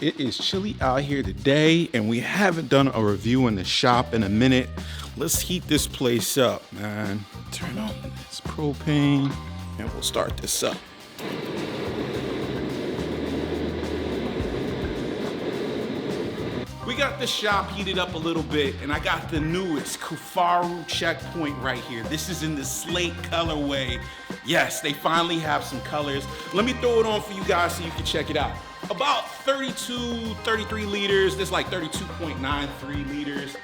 It is chilly out here today, and we haven't done a review in the shop in a minute. Let's heat this place up, man. Turn on this propane, and we'll start this up. We got the shop heated up a little bit, and I got the newest Kifaru Checkpoint right here. This is in the slate colorway. Yes, they finally have some colors. Let me throw it on for you guys so you can check it out. About 32, 33 liters. This is like 32.93 liters.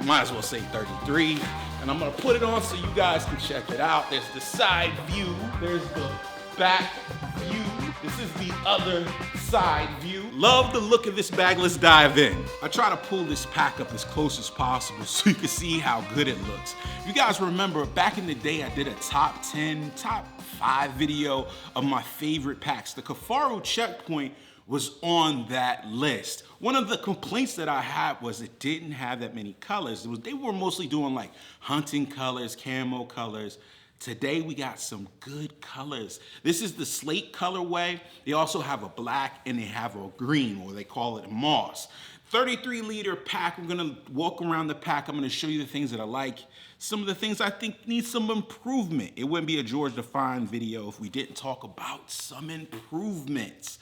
Might as well say 33. And I'm gonna put it on so you guys can check it out. There's the side view. There's the back view. This is the other side view. Love the look of this bag. Let's dive in. I try to pull this pack up as close as possible so you can see how good it looks. If you guys remember, back in the day, I did a top 10, top 5 video of my favorite packs. The Kifaru Checkpoint was on that list. One of the complaints that I had was it didn't have that many colors. They were mostly doing like hunting colors, camo colors. Today we got some good colors. This is the slate colorway. They also have a black and they have a green, or they call it moss. 33 liter pack. We're gonna walk around the pack. I'm gonna show you the things that I like. Some of the things I think need some improvement. It wouldn't be a George Define video if we didn't talk about some improvements.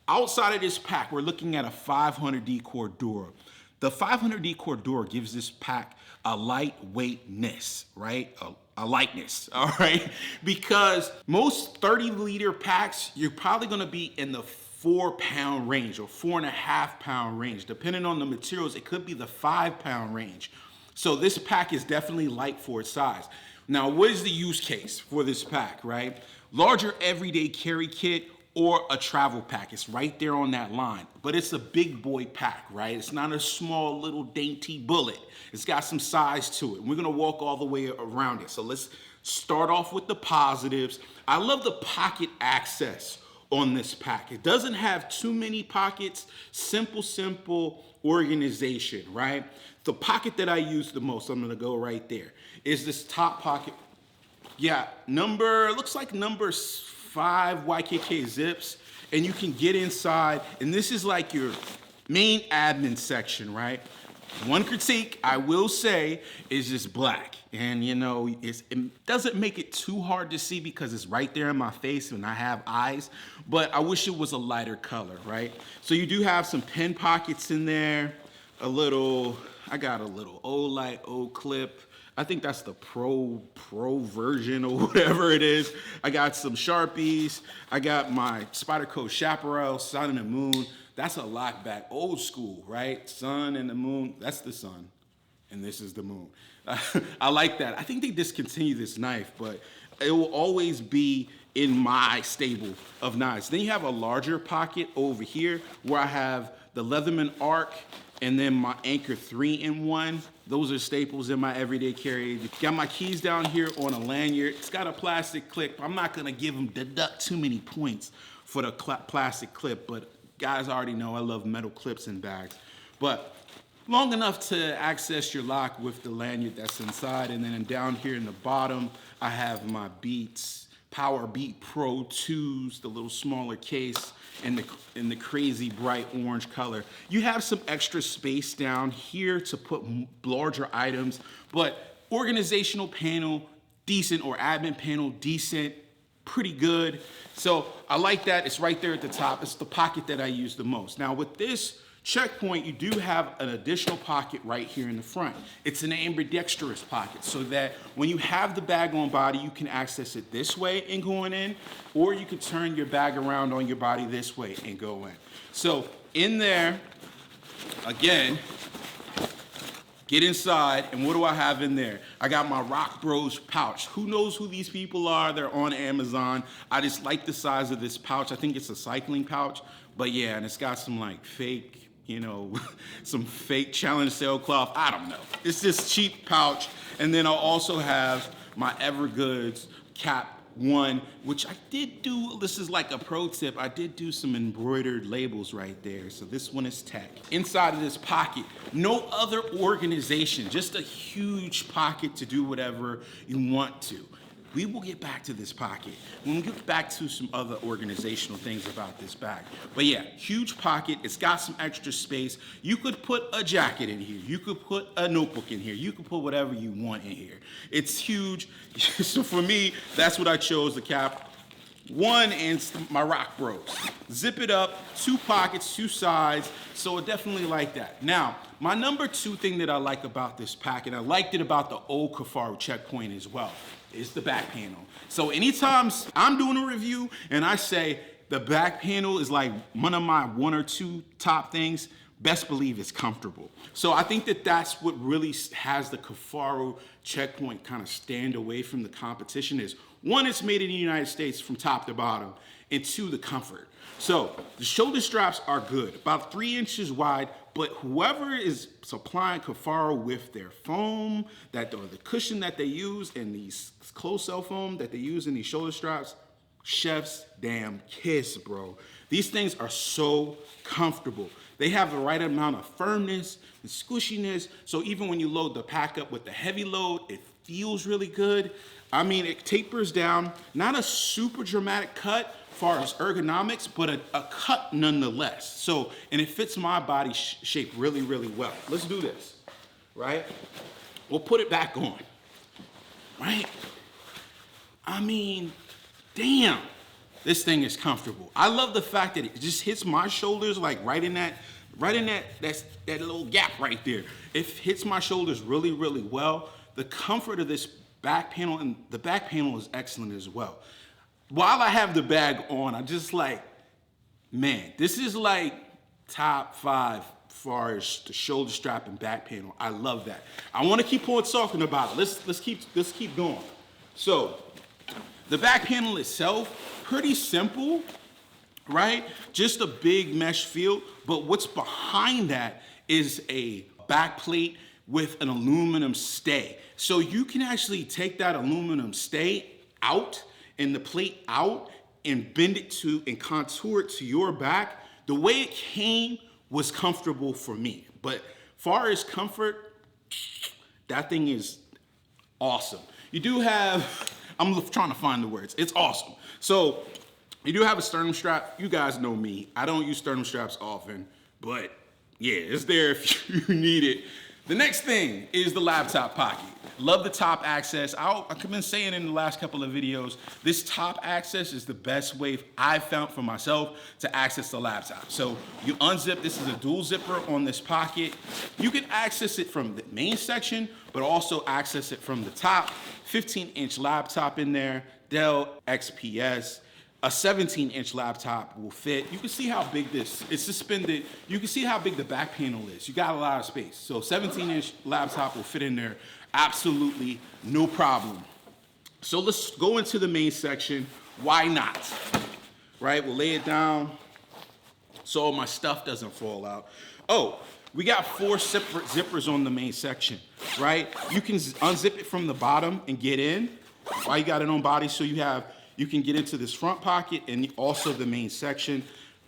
Outside of this pack, we're looking at a 500D Cordura. The 500D Cordura gives this pack a lightweightness, right? A lightness, all right? Because most 30 liter packs, you're probably gonna be in the 4-pound range or 4.5-pound range. Depending on the materials, it could be the 5-pound range. So this pack is definitely light for its size. Now, what is the use case for this pack, right? Larger everyday carry kit or a travel pack. It's right there on that line, but it's a big boy pack, right? It's not a small little dainty bullet. It's got some size to it. We're gonna walk all the way around it. So let's start off with the positives. I love the pocket access on this pack. It doesn't have too many pockets, simple organization, right? The pocket that I use the most, I'm gonna go right there, is this top pocket. Yeah, looks like number 5 YKK zips, and you can get inside, and this is like your main admin section, right? One critique I will say is just black, and you know, it doesn't make it too hard to see because it's right there in my face and I have eyes, but I wish it was a lighter color, right? So you do have some pen pockets in there, I got a little O-Light O-Clip. I think that's the pro version or whatever it is. I got some Sharpies. I got my Spyderco Chaparral, Sun and the Moon. That's a lockback, old school, right? Sun and the moon, that's the sun, and this is the moon. I like that. I think they discontinued this knife, but it will always be in my stable of knives. Then you have a larger pocket over here where I have the Leatherman Arc and then my Anchor 3-in-1. Those are staples in my everyday carry. Got my keys down here on a lanyard. It's got a plastic clip. I'm not gonna deduct too many points for the plastic clip, but guys already know I love metal clips in bags. But long enough to access your lock with the lanyard that's inside. And then down here in the bottom, I have my Beats Power Beat Pro 2s, the little smaller case, in the crazy bright orange color. You have some extra space down here to put larger items, but organizational panel, decent, or admin panel, decent, pretty good. So I like that. It's right there at the top. It's the pocket that I use the most. Now with this Checkpoint, you do have an additional pocket right here in the front. It's an ambidextrous pocket so that when you have the bag on body, you can access it this way and going in, or you can turn your bag around on your body this way and go in. So in there, again, get inside, and what do I have in there? I got my Rock Bros pouch. Who knows who these people are? They're on Amazon. I just like the size of this pouch. I think it's a cycling pouch, but yeah, and it's got some like fake, you know, some fake challenge sailcloth. I don't know. It's this cheap pouch. And then I'll also have my Evergoods Cap 1, which I did do, this is like a pro tip, I did do some embroidered labels right there. So this one is tech. Inside of this pocket, no other organization, just a huge pocket to do whatever you want to. We will get back to this pocket. When we get back to some other organizational things about this bag. But yeah, huge pocket. It's got some extra space. You could put a jacket in here. You could put a notebook in here. You could put whatever you want in here. It's huge. So for me, that's what I chose, the cap. One and my Rock Bros. Zip it up, 2 pockets, 2 sides, so I definitely like that. Now, my number 2 thing that I like about this pack, and I liked it about the old Kifaru Checkpoint as well, is the back panel. So anytime I'm doing a review and I say the back panel is like one of my 1 or 2 top things, best believe it's comfortable. So I think that that's what really has the Kifaru Checkpoint kind of stand away from the competition is, 1, it's made in the United States from top to bottom, and 2, the comfort. So the shoulder straps are good, about 3 inches wide, but whoever is supplying Kifaru with their foam, or the cushion that they use, and these closed cell foam that they use in these shoulder straps, chef's damn kiss, bro. These things are so comfortable. They have the right amount of firmness and squishiness, so even when you load the pack up with the heavy load, it feels really good. I mean, it tapers down, not a super dramatic cut as far as ergonomics, but a cut nonetheless. So, and it fits my body shape really, really well. Let's do this, right? We'll put it back on, right? I mean, damn, this thing is comfortable. I love the fact that it just hits my shoulders like right in that little gap right there. It hits my shoulders really, really well. The comfort of this back panel, and the back panel is excellent as well. While I have the bag on, I'm just like, man, this is like top 5 as far as the shoulder strap and back panel. I love that. I want to keep on talking about it. Let's keep going. So the back panel itself, pretty simple, right? Just a big mesh feel, but what's behind that is a back plate with an aluminum stay. So you can actually take that aluminum stay out and the plate out and bend it to and contour it to your back. The way it came was comfortable for me. But far as comfort, that thing is awesome. You do have, I'm trying to find the words, it's awesome. So you do have a sternum strap. You guys know me. I don't use sternum straps often, but yeah, it's there if you need it. The next thing is the laptop pocket. Love the top access. I've been saying in the last couple of videos, this top access is the best way I've found for myself to access the laptop. So you unzip, this is a dual zipper on this pocket. You can access it from the main section, but also access it from the top. 15-inch laptop in there, Dell XPS. A 17-inch laptop will fit. You can see how big it's suspended. You can see how big the back panel is. You got a lot of space. So 17-inch laptop will fit in there absolutely no problem. So let's go into the main section. Why not? Right, we'll lay it down so my stuff doesn't fall out. Oh, we got 4 separate zippers on the main section, right? You can unzip it from the bottom and get in. Why you got it on body? So you can get into this front pocket and also the main section.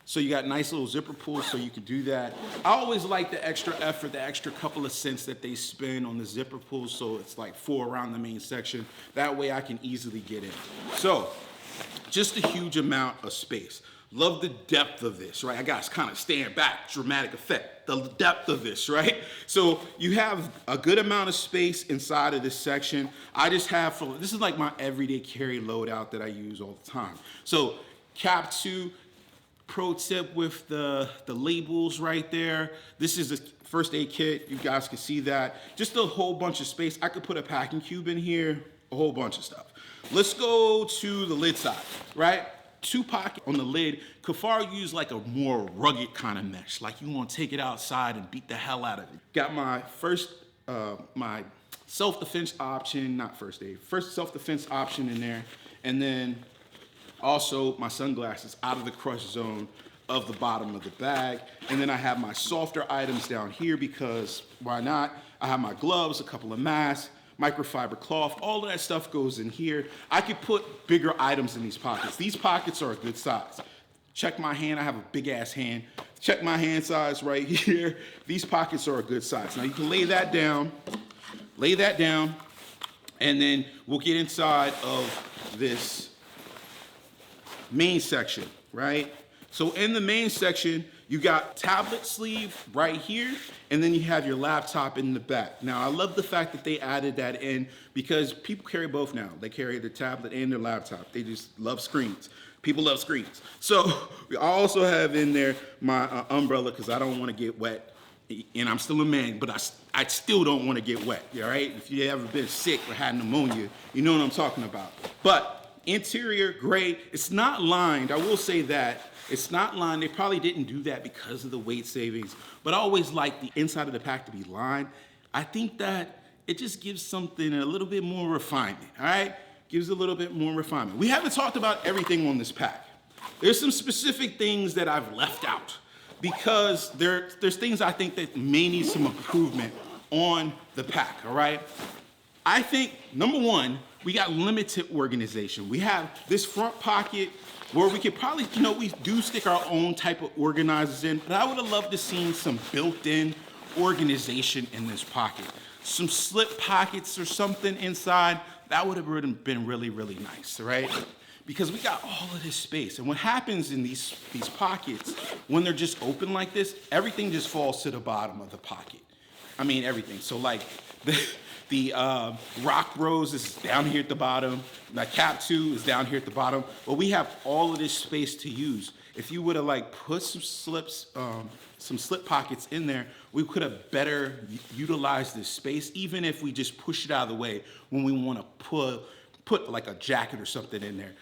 So you got nice little zipper pulls so you can do that. I always like the extra effort, the extra couple of cents that they spend on the zipper pulls, so it's like 4 around the main section. That way I can easily get in. So just a huge amount of space. Love the depth of this, right? I got to kind of stand back, dramatic effect. The depth of this, right? So you have a good amount of space inside of this section. I just have, this is like my everyday carry loadout that I use all the time. So Cap 2, pro tip with the labels right there. This is a first aid kit. You guys can see that. Just a whole bunch of space. I could put a packing cube in here, a whole bunch of stuff. Let's go to the lid side, right? 2 pockets on the lid. Kifaru used like a more rugged kind of mesh, like you want to take it outside and beat the hell out of it. Got my my self-defense option, not first aid, first self-defense option in there, and then also my sunglasses out of the crush zone of the bottom of the bag. And then I have my softer items down here because why not? I have my gloves, a couple of masks, microfiber cloth, all of that stuff goes in here. I could put bigger items in these pockets. These pockets are a good size. Check my hand, I have a big ass hand. Check my hand size right here. These pockets are a good size. Now you can lay that down, And then we'll get inside of this main section, right? So in the main section, you got tablet sleeve right here, and then you have your laptop in the back. Now, I love the fact that they added that in because people carry both now. They carry their tablet and their laptop. They just love screens. People love screens. So I also have in there my umbrella because I don't want to get wet. And I'm still a man, but I still don't want to get wet, all right? If you ever been sick or had pneumonia, you know what I'm talking about. But interior, gray, it's not lined. I will say that. It's not lined. They probably didn't do that because of the weight savings, but I always like the inside of the pack to be lined. I think that it just gives something a little bit more refinement, all right? Gives a little bit more refinement. We haven't talked about everything on this pack. There's some specific things that I've left out because there's things I think that may need some improvement on the pack, all right? I think, number one, we got limited organization. We have this front pocket where we could probably, we do stick our own type of organizers in, but I would have loved to seen some built-in organization in this pocket. Some slip pockets or something inside, that would have been really, really nice, right? Because we got all of this space. And what happens in these pockets, when they're just open like this, everything just falls to the bottom of the pocket. I mean, everything. So like the rock rose is down here at the bottom. My cap 2 is down here at the bottom. But we have all of this space to use. If you would have like put some slip pockets in there, we could have better utilized this space, even if we just push it out of the way when we want to put like a jacket or something in there.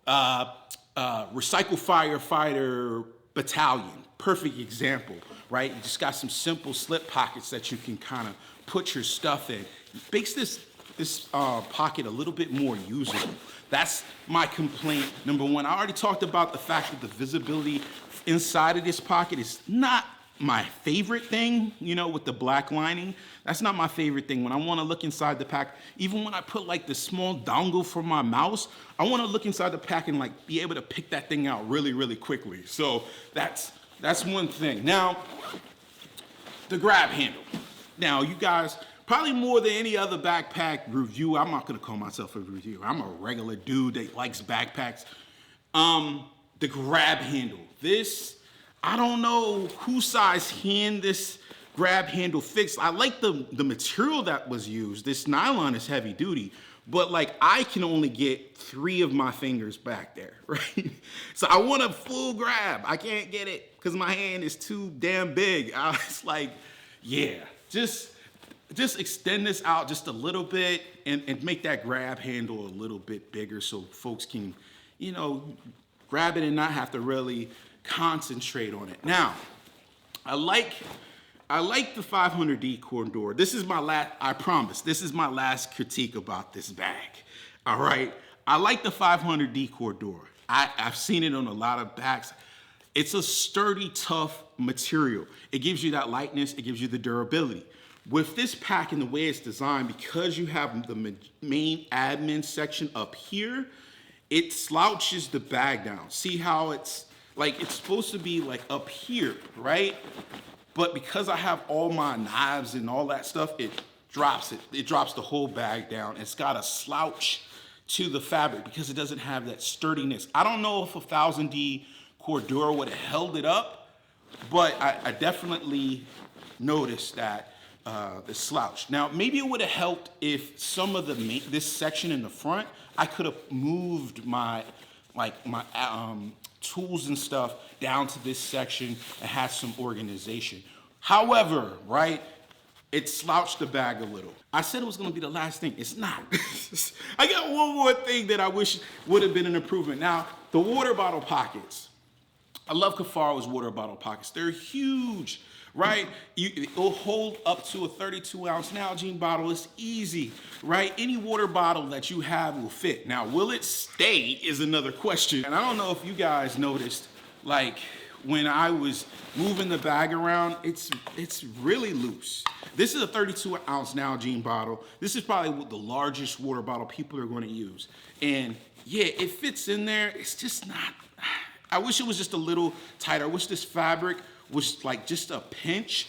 Recycle firefighter battalion, perfect example, right? You just got some simple slip pockets that you can kind of put your stuff in. It makes this pocket a little bit more usable. That's my complaint, number one. I already talked about the fact that the visibility inside of this pocket is not my favorite thing, with the black lining. That's not my favorite thing. When I want to look inside the pack, even when I put like the small dongle for my mouse, I want to look inside the pack and like be able to pick that thing out really, really quickly. So that's one thing. Now, the grab handle. Now, you guys, probably more than any other backpack review, I'm not going to call myself a reviewer. I'm a regular dude that likes backpacks. The grab handle. This, I don't know whose size hand this grab handle fits. I like the material that was used. This nylon is heavy duty, but like I can only get 3 of my fingers back there, right? So I want a full grab. I can't get it because my hand is too damn big. It's like, yeah, just extend this out just a little bit and make that grab handle a little bit bigger so folks can, grab it and not have to really concentrate on it. Now, I like the 500D Condor. This is my last, I promise, this is my last critique about this bag, all right? I like the 500D Condor. I've seen it on a lot of bags. It's a sturdy, tough material. It gives you that lightness, it gives you the durability. With this pack and the way it's designed, because you have the main admin section up here, it slouches the bag down. See how it's supposed to be like up here, right? But because I have all my knives and all that stuff, it drops it. It drops the whole bag down. It's got a slouch to the fabric because it doesn't have that sturdiness. I don't know if a 1000D Condor would have held it up, but I definitely noticed that the slouch. Now, maybe it would have helped if some of this section in the front, I could have moved my tools and stuff down to this section and had some organization. However, right, it slouched the bag a little. I said it was gonna be the last thing. It's not. I got one more thing that I wish would have been an improvement. Now, the water bottle pockets. I love Kifaru's water bottle pockets. They're huge, right? It'll hold up to a 32-ounce Nalgene bottle. It's easy, right? Any water bottle that you have will fit. Now, will it stay is another question. And I don't know if you guys noticed, like when I was moving the bag around, it's really loose. This is a 32-ounce Nalgene bottle. This is probably the largest water bottle people are going to use. And yeah, it fits in there. It's just not. I wish it was just a little tighter. I wish this fabric was like just a pinch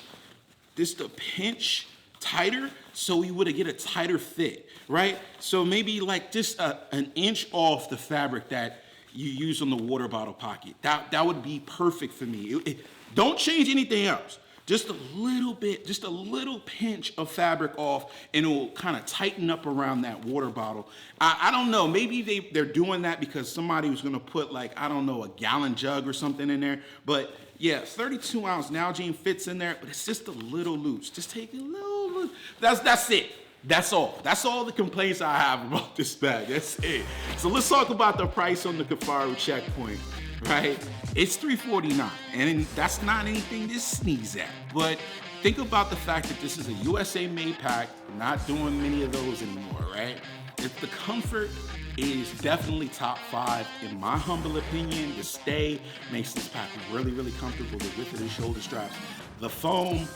tighter so you would get a tighter fit, right? So maybe like just an inch off the fabric that you use on the water bottle pocket. That would be perfect for me. Don't change anything else. Just a little bit, just a little pinch of fabric off, and it will kind of tighten up around that water bottle. I don't know, maybe they're doing that because somebody was gonna put like, I don't know, a gallon jug or something in there. But yeah, 32 ounce Nalgene fits in there, but it's just a little loose. Just take a little loose. That's it. That's all. That's all the complaints I have about this bag. That's it. So let's talk about the price on the Kifaru Checkpoint, right? It's $349, and that's not anything to sneeze at. But think about the fact that this is a USA made pack. We're not doing many of those anymore, right? If the comfort is definitely top 5 in my humble opinion. The stay makes this pack really, really comfortable. The width of the shoulder straps. The foam,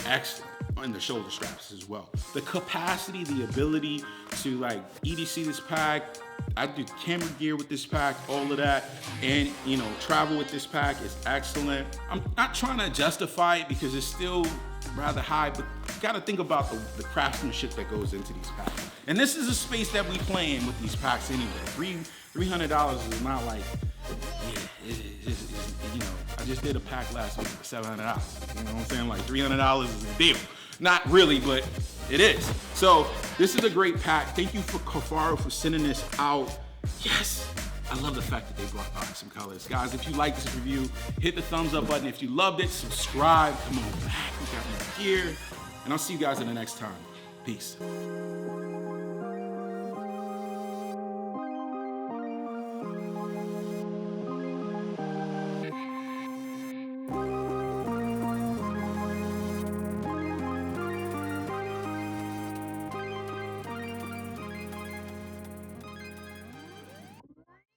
excellent on the shoulder straps as well. The capacity, the ability to like EDC this pack, I do camera gear with this pack, all of that, and you know, travel with this pack is excellent. I'm not trying to justify it because it's still rather high, but you gotta think about the craftsmanship that goes into these packs. And this is a space that we play in with these packs anyway. $300 is not like, yeah, you know, I just did a pack last week for $700. You know what I'm saying? Like $300 is a deal. Not really, but it is. So this is a great pack. Thank you for Kifaru for sending this out. Yes, I love the fact that they brought back some colors. Guys, if you like this review, hit the thumbs up button. If you loved it, subscribe. Come on back, we got more gear. And I'll see you guys in the next time. Peace.